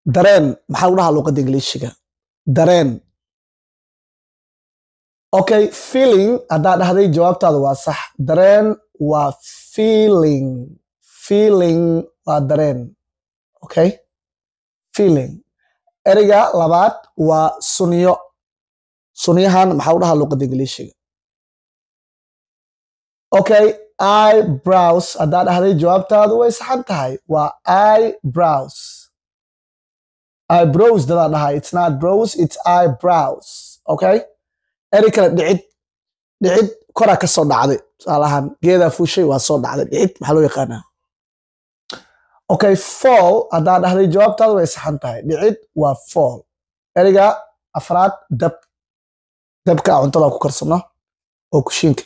dareen maxaa lagu dhahaa luqadda Ingiriisiga dareen okay feeling haddaa dhahday jawaabtaada waa sax dareen waa feeling waa dareen okay feeling ereyga labaad waa sunniyo sunniyahan maxaa lagu dhahaa luqadda Ingiriisiga okay eyebrows haddaa dhahday jawaabtaadu way saxan tahay waa eyebrows eyebrows dadaa dhahay it's not brows it's eyebrows okay erey kale dhicid koraa ka soo dhacday tusaalahaan geedaa fuushay waa soo dhacday dhicid maxaa loo yaqaanaa okay fall haddaa dhahday jawaabtaadu way saxan tahay dhicid waa fall ereyga afraad dabka cuntada ku karsano oo kushiinka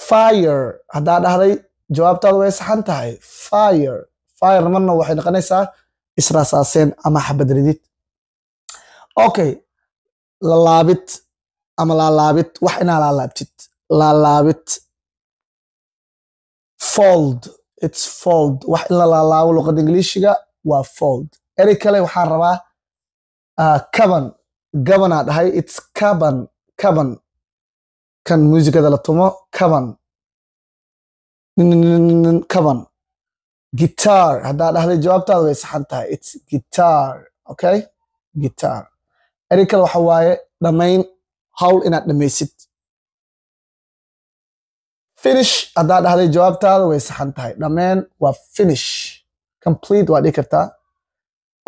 fire haddaa dhahday jawaabtaadu way saxan tahay fire marna waxay noqonaysaa israasaaseen ama xabad ridid okay lalaabid ama laalaabid wax inaa laalaabtid laalaabid fold it's fold wax in la laalaabo luqadda Ingiriisiga waa fold erey kale waxaan rabaa caban aa dhahay it's caban kan muusikada la tumo caban guitar haddaa dhahday jawaabtaada way saxan tahay it's guitar okay guitar erey kale waxa waaye dhammayn hawl inaad dhammaysid finish haddaa dhahday jawaabtaada way saxan tahay dhammayn waa finish complete waa dhihi kartaa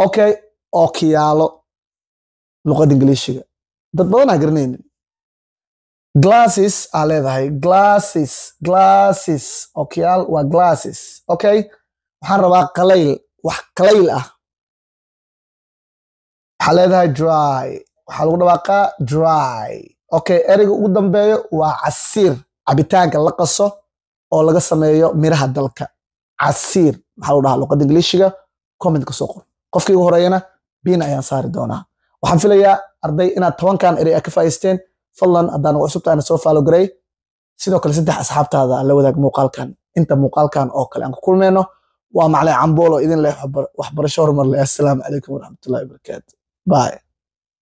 okay ookiyaalo luqadda Ingiriisiga dad badan aa garanaynin glasses aa leedahay glasses ookiyaal waa glasses okay waxaan rabaa qalayl wax qalayl ah waxaa leedahay dry waxaa lagu dhawaaqaa dry okay ereyga ugu dambeeyo waa casiir cabitaanka la qaso oo laga sameeyo miraha dalka casiir maxaa lagu dhahaa luqadda Ingiriisiga comment ka soo qor qofkii ugu horeeyana biin ayaan saari doonaa waxaan filayaa arday inaad 10kan erey ka faa'iideysteen fadlan haddaan ugu cusubtahay soo follow garay sidoo kale saddex asxaabtaada la wadaag muuqaalkan inta muuqaalkan oo kale aan ku kulmeyno waa macallin Camboolo idin leh waxbarasho horumar leh assalaamu calaykum waraxmatullaahi wabarakaatuh bye